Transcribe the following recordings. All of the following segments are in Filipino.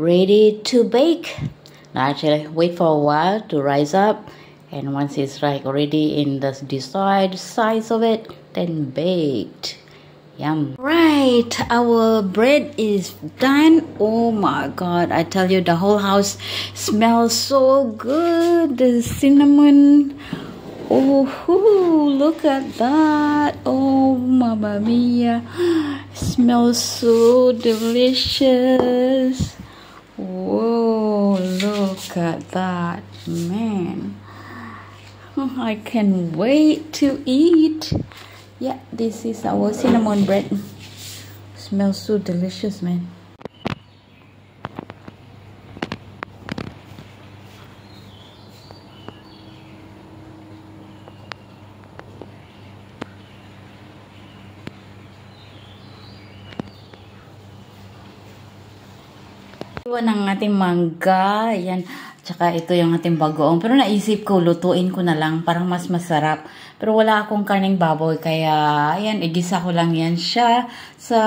ready to bake. Now actually wait for a while to rise up, and once it's like already in the desired size of it, then baked. Yum. Right, our bread is done. Oh my god, I tell you, the whole house smells so good. The cinnamon. Oh, look at that. Oh, mamma mia. Smells so delicious. Whoa, look at that. Man, I can't wait to eat. Yeah, this is our cinnamon bread. Smells so delicious, man. Iwan ang ating mangga. Ayan. Tsaka ito yung ating bagoong. Pero naisip ko, lutuin ko na lang. Parang mas masarap. Pero wala akong karning baboy. Kaya, ayan, igisa ko lang yan siya sa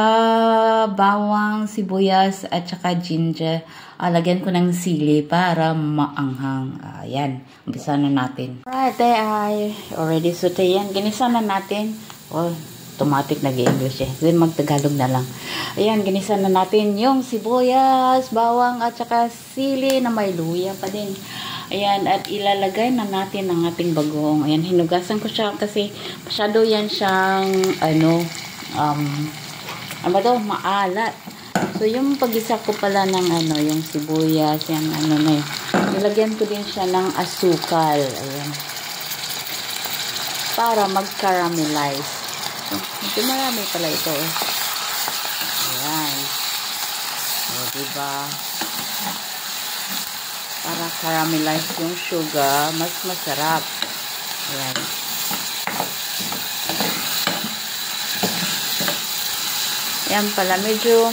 bawang, sibuyas, at tsaka ginger. Lagyan ko ng sili para maanghang. Ayan. Umpisa na natin. Alright, I already saute yan. Ginisa na natin. Oh, automatic nag-English eh. Then mag-Tagalog na lang. Ayan, ginisa na natin yung sibuyas, bawang, at saka sili na may luya pa din. Ayan, at ilalagay na natin ang ating bagoong. Ayan, hinugasan ko siya kasi masyado yan siyang, maalat. So, yung pag-isa ko pala ng, yung sibuyas, yung na yun. Nilagyan ko din siya ng asukal. Ayan. Para mag-caramelize. Medyo marami pala ito. Ayan. O, diba? Para caramelize yung sugar, mas masarap. Ayan. Ayan pala, medyo,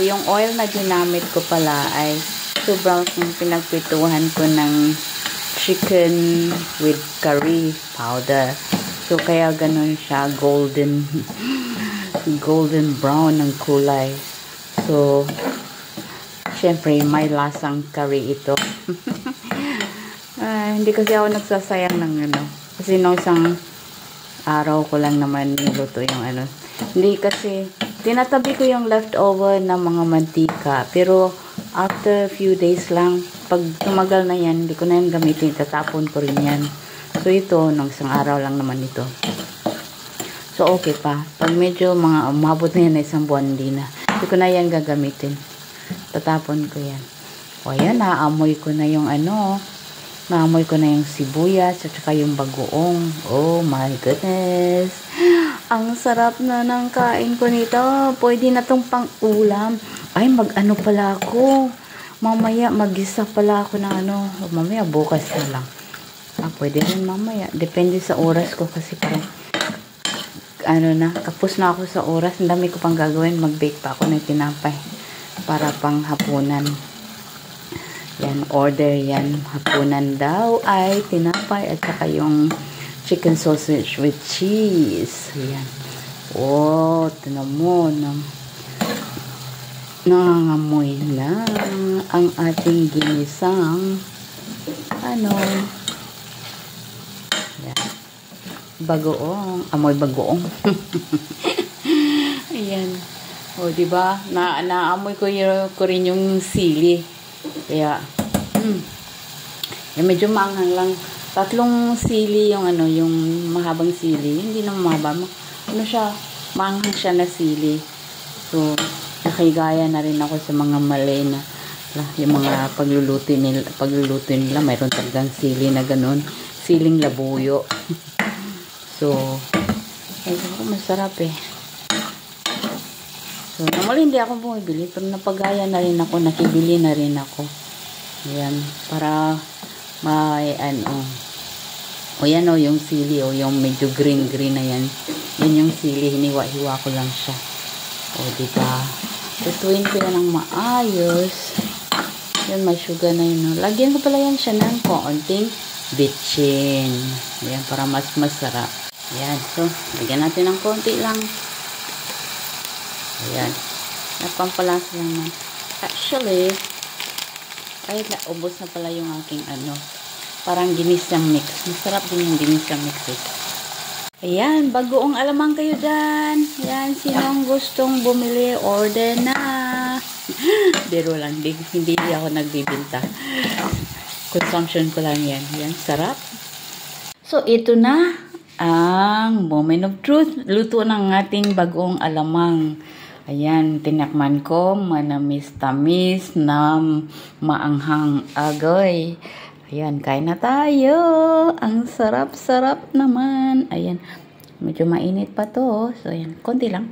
yung oil na ginamit ko pala ay sobrang pinagpituhan ko ng chicken with curry powder. So, kaya ganun siya, golden brown ng kulay. So, syempre, may lasang curry ito. Hindi kasi ako nagsasayang ng Kasi nung isang araw ko lang naman niluto yung Hindi kasi, tinatabi ko yung leftover ng mga mantika. Pero, after few days lang, pag tumagal na yan, hindi ko na yan gamitin. Tatapon ko rin yan. So, ito, nung isang araw lang naman ito. So, okay pa. Pag medyo umabot na yan na isang buwan, hindi na. Hindi ko na yan gagamitin. Tatapon ko yan. O, ayan, naamoy ko na yung naamoy ko na yung sibuyas at saka yung bagoong. Oh, my goodness. Ang sarap na ng kain ko nito. Pwede na tong pang-ulam. Ay, pala ako. Mamaya, mag-isa pala ako ng mamaya, bukas na lang. Pwede rin mamaya. Depende sa oras ko kasi parang kapos na ako sa oras. Ang dami ko pang gagawin. Mag-bake pa ako ng tinapay para pang hapunan. Yan, order yan. Hapunan daw ay tinapay at saka yung chicken sausage with cheese. Yan. Oh, tinan mo. Nangangamoy na ang ating ginisang bagoong. Amoy bagoong. Ayan. O, diba? Naamoy ko rin yung sili. Kaya, medyo maanghang lang. 3 sili yung yung mahabang sili. Hindi na mahaba. Maanghang siya na sili. So, nakigaya na rin ako sa mga mali na yung mga pagluluto nila. Mayroon talagang sili na ganun. Siling labuyo. So, masarap eh. So, normally hindi ako bumibili, pero napagaya na rin ako, nakibili na rin ako. Ayan, para may o yan yung sili, yung medyo green na yan. Yan yung sili, hiniwa-hiwa ko lang siya. O, diba? Tutuin ko yan ng maayos. Yan, may sugar na yun. Lagyan ko pala yan siya ng konting bitchin. Ayan, para mas masarap. Ayan, so, lagyan natin ng konti lang. Ayan. Napampalas lang na. Actually, ay, naubos na pala yung aking parang ginisang mix. Masarap din yung ginisang mix eh. Ayan, bagoong alamang kayo dyan. Ayan, sinong gustong bumili, order na. Biro lang, hindi ako nagbibinta. Consumption ko lang yan. Ayan, sarap. So, ito na ang moment of truth. Luto ng ating bagoong alamang. Ayan, tinakman ko, manamis-tamis na maanghang agoy. Ayan, kain na tayo. Ang sarap-sarap naman. Ayan, medyo mainit pa to. So, ayan, konti lang.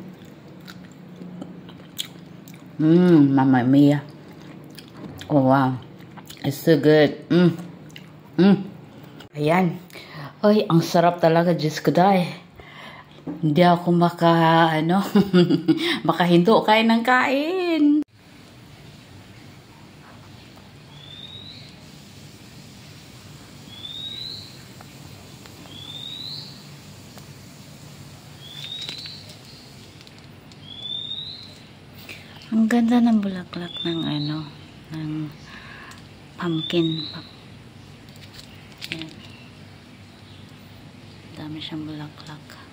Mamma mia. Oh, wow. It's so good. Ayan. Ay, ang sarap talaga, Diyos ko dahil. Hindi ako makahinto kain ng kain. Ang ganda ng bulaklak ng ng pumpkin. Ayan. Dami siyang bulaklak.